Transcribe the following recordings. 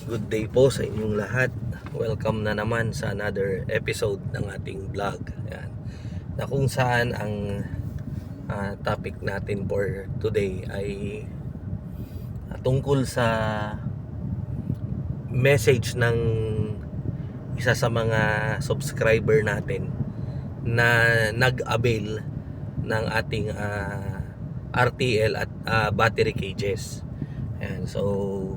Good day po sa inyong lahat. Welcome na naman sa another episode ng ating vlog. Ayan. Na kung saan ang topic natin for today ay tungkol sa message ng isa sa mga subscriber natin na nag-avail ng ating RTL at battery cages. Ayan, so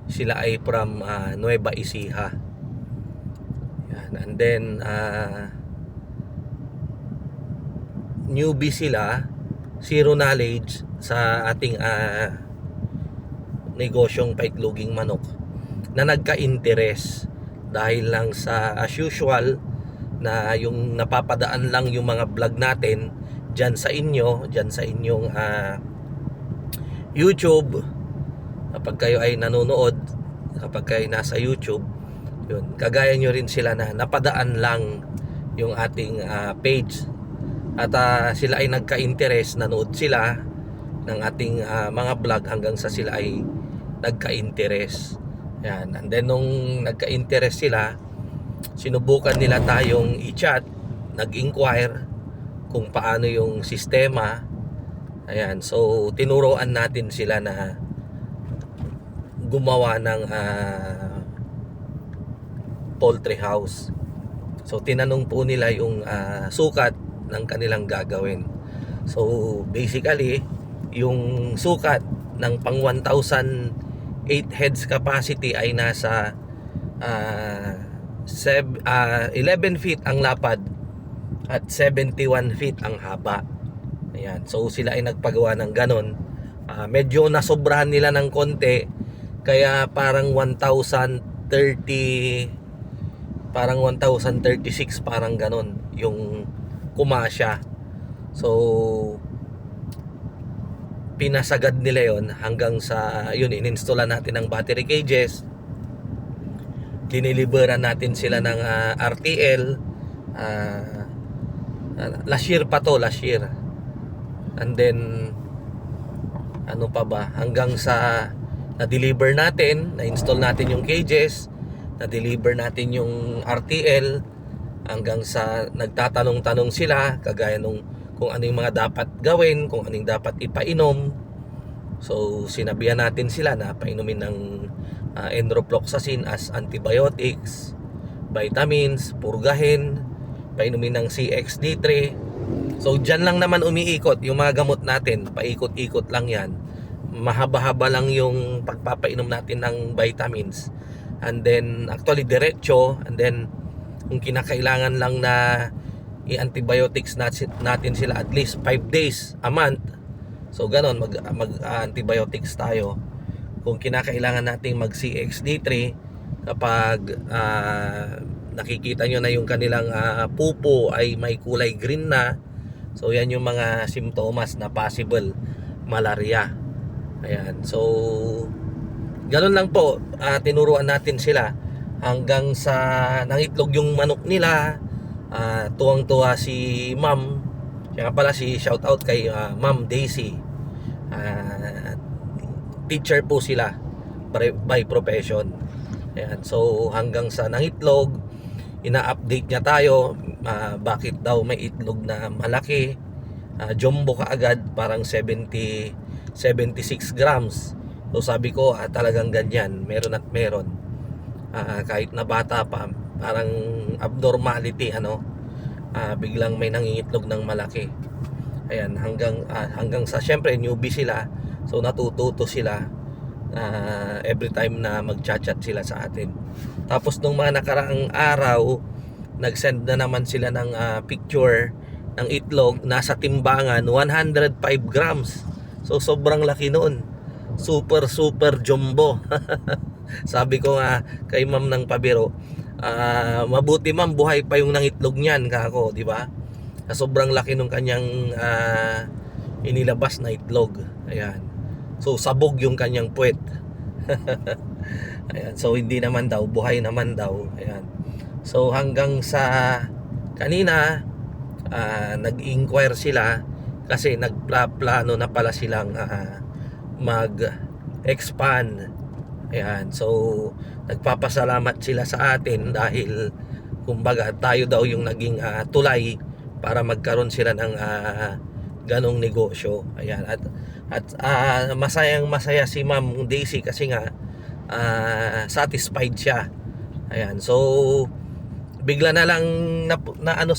sila ay from Nueva Ecija. Yan. And then newbie sila, zero knowledge sa ating negosyong paitloging manok, na nagka-interest dahil lang sa as usual na yung napapadaan lang yung mga vlog natin dyan sa inyo, dyan sa inyong YouTube. Kapag kayo ay nanonood, kapag kayo nasa YouTube, yun, kagaya nyo rin sila na napadaan lang yung ating page at sila ay nagka-interest, nanood sila ng ating mga vlog hanggang sa sila ay nagka-interest. Yan. And then nung nagka-interest sila, sinubukan nila tayong i-chat, nag-inquire kung paano yung sistema. Ayan, so tinuruan natin sila na gumawa ng poultry house. So tinanong po nila yung sukat ng kanilang gagawin. So basically yung sukat ng pang 1,008 heads capacity ay nasa 11 feet ang lapad at 71 feet ang haba. Ayan. So sila ay nagpagawa ng ganon. Medyo nasobrahan nila ng konti, kaya parang 1,036, parang ganon yung kumasya. So pinasagad nila yon hanggang sa yun, ininstaller natin ng battery cages, diniliberan natin sila ng RTL last year pa to, last year. And then ano pa ba, hanggang sa na-deliver natin, na-install natin yung cages, na-deliver natin yung RTL, hanggang sa nagtatanong-tanong sila kagaya nung kung ano yung mga dapat gawin, kung anong dapat ipainom. So sinabihan natin sila na painumin ng enrofloxacin as antibiotics, vitamins, purgahin, painumin ng CXD3. So dyan lang naman umiikot yung mga gamot natin, paikot-ikot lang yan. Mahaba-haba lang yung pagpapainom natin ng vitamins, and then actually diretso, and then kung kinakailangan lang na i-antibiotics natin sila at least 5 days a month, so ganon, mag antibiotics tayo. Kung kinakailangan nating mag CXD3 kapag nakikita nyo na yung kanilang pupo ay may kulay green na, so yan yung mga simptomas na possible malaria. Ayan, so ganun lang po, tinuruan natin sila hanggang sa nangitlog yung manok nila. Tuwang-tuwa si ma'am, siya nga pala, si shout out kay Ma'am Daisy. Teacher po sila by profession. Ayan, so hanggang sa nangitlog, ina-update niya tayo, bakit daw may itlog na malaki, jumbo kaagad, parang 76 grams. So sabi ko, talagang ganyan, meron at meron. Kahit na bata pa, parang abnormality, biglang may nangingitlog ng malaki. Ayan, hanggang sa syempre newbie sila, so natututo sila every time na mag-chat sila sa atin. Tapos nung mga nakaraang araw, nag-send na naman sila ng picture ng itlog, nasa timbangan 105 grams. So sobrang laki noon, super jumbo. Sabi ko nga kay ma'am ng pabiro, mabuti ma'am buhay pa yung nangitlog niyan, kako, di ba? Sobrang laki nung kanyang inilabas na itlog. Ayan. So sabog yung kanyang puwet. Ayan. So hindi naman daw, buhay naman daw. Ayan. So hanggang sa kanina, nag-inquire sila kasi nagplano na pala silang mag-expand Ayan, so nagpapasalamat sila sa atin dahil kumbaga tayo daw yung naging tulay para magkaroon sila ng ganong negosyo. Ayan, at masayang masaya si Ma'am Daisy kasi nga satisfied siya. Ayan, so bigla na lang nag-ano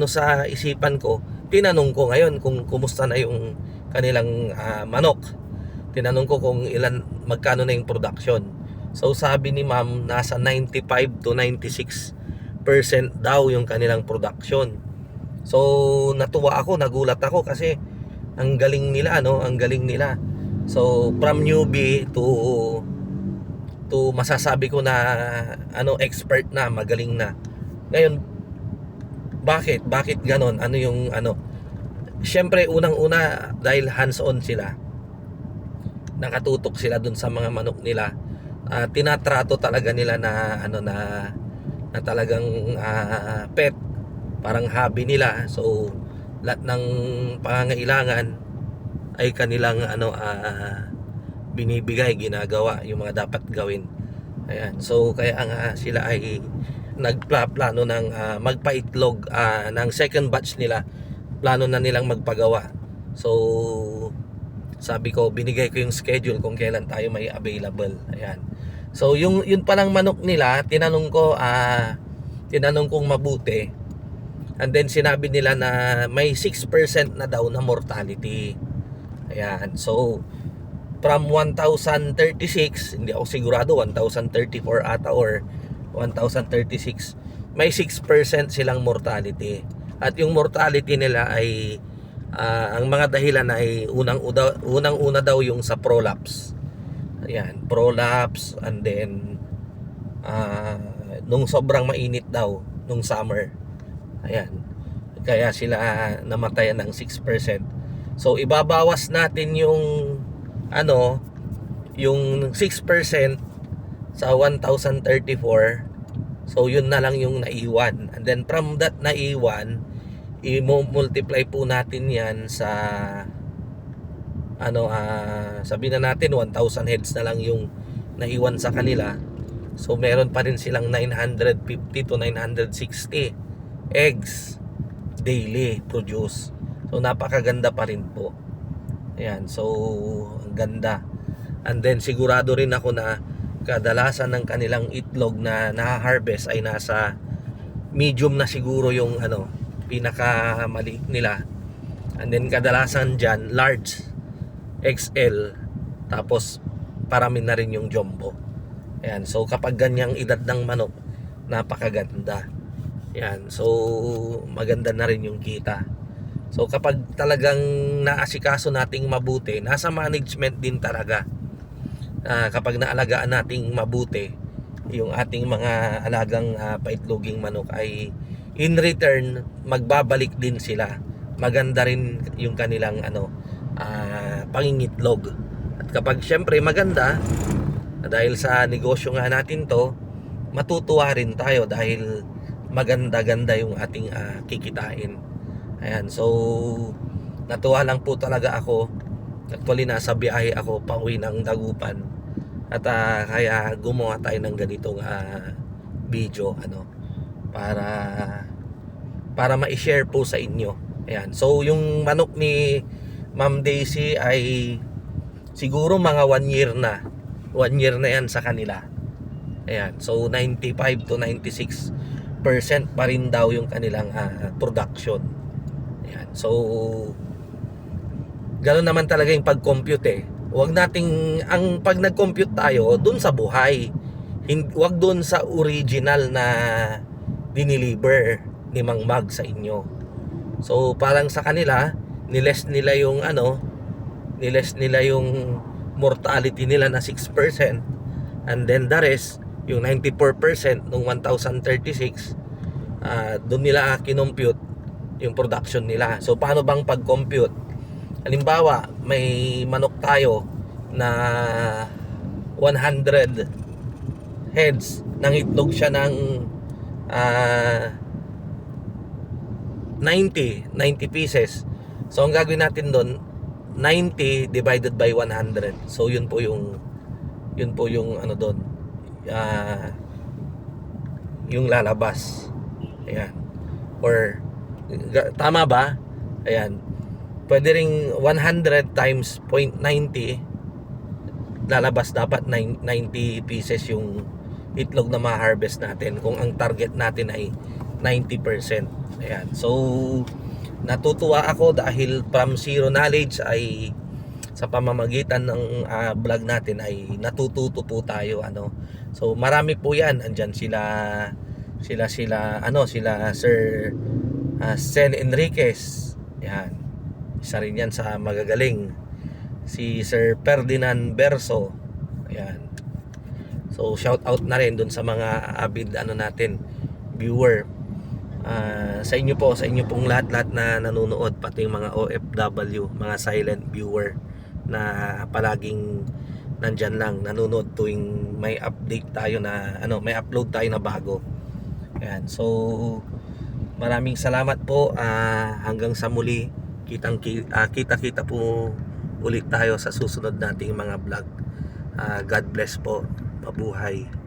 sa isipan ko. Tinanong ko ngayon kung kumusta na yung kanilang manok. Tinanong ko kung magkano na yung production. So sabi ni Ma'am, nasa 95 to 96% daw yung kanilang production. So natuwa ako, nagulat ako kasi ang galing nila, ang galing nila. So from newbie to masasabi ko na expert na, magaling na. Ngayon, bakit ganon? Ano yung Syempre unang-una dahil hands-on sila. Nakatutok sila dun sa mga manok nila. Tinatrato talaga nila na na talagang pet, parang hobby nila. So lahat ng pangangailangan ay kanilang binibigay, ginagawa yung mga dapat gawin. Ayan, so kaya nga sila ay nagplano ng magpaitlog ng second batch nila. Plano na nilang magpagawa. So sabi ko, binigay ko yung schedule kung kailan tayo may available. Ayan. So yun palang manok nila, tinanong kong mabuti. And then sinabi nila na may 6% na daw na mortality. Ayan. So from 1,036, hindi ako sigurado, 1,034 ata or 1,036, may 6% silang mortality. At yung mortality nila ay ang mga dahilan ay unang-una daw yung sa prolapse. Ayan, prolapse, and then nung sobrang mainit daw nung summer. Ayan. Kaya sila namatayan ng 6%. So ibabawas natin yung yung 6% sa 1,034. So yun na lang yung naiwan. And then from that naiwan, i-multiply po natin yan sa sabihin na natin 1,000 heads na lang yung naiwan sa kanila. So meron pa rin silang 950 to 960 eggs daily produce. So napakaganda pa rin po. Ayan, so ang ganda. And then sigurado rin ako na kadalasan ng kanilang itlog na na-harvest ay nasa medium na siguro yung pinaka maliit nila. And then kadalasan dyan large, XL, tapos parami na rin yung jumbo. Ayan, so kapag ganyang edad ng manok, napakaganda. Ayan, so maganda na rin yung kita. So kapag talagang naasikaso nating mabuti, nasa management din talaga. Kapag naalagaan nating mabuti yung ating mga alagang paitloging manok, ay in return magbabalik din sila. Maganda rin yung kanilang pangingitlog. At kapag syempre maganda, dahil sa negosyo nga natin to, matutuwa rin tayo dahil maganda-ganda yung ating kikitain. Ayan, so natuwa lang po talaga ako. Actually nasa biyahe ako pauwi ng Dagupan. At kaya gumawa tayo ng ganitong video para ma-share po sa inyo. Ayan. So yung manok ni Ma'am Daisy ay siguro mga 1 year na. 1 year na yan sa kanila. Ayan. So 95 to 96% pa rin daw yung kanilang production. Ayan. So ganoon naman talaga yung pag-compute eh. Huwag nating, pag nag-compute tayo dun sa buhay, huwag dun sa original na diniliver ni Mang Mag sa inyo. So parang sa kanila, niles nila yung mortality nila na 6%, and then the rest, yung 94% nung 1,036, dun nila kinompute yung production nila. So paano bang pag-compute? Halimbawa, may manok tayo na 100 heads, nangitlog siya ng 90 pieces. So ang gagawin natin doon, 90 divided by 100. So yun po yung Yun po yung ano doon, yung lalabas. Ayan. Or tama ba? Ayan. Pwede ring 100 times 0.90, lalabas dapat 90 pieces yung itlog na ma-harvest natin kung ang target natin ay 90%. Ayan. So natutuwa ako dahil from zero knowledge ay sa pamamagitan ng vlog natin ay natututo po tayo, ano. So marami po 'yan. Andiyan sila Sir Sen Enriquez. Yan. Isa rin yan sa magagaling. Si Sir Ferdinand Berso. Ayan. So shout out na rin dun sa mga avid natin viewer. Sa inyo pong lahat na nanonood, pati yung mga OFW, mga silent viewer na palaging nandyan lang nanonood tuwing may update tayo na may upload tayo na bago. Ayan. So maraming salamat po. Hanggang sa muli, kita po ulit tayo sa susunod nating mga vlog. God bless po. Mabuhay.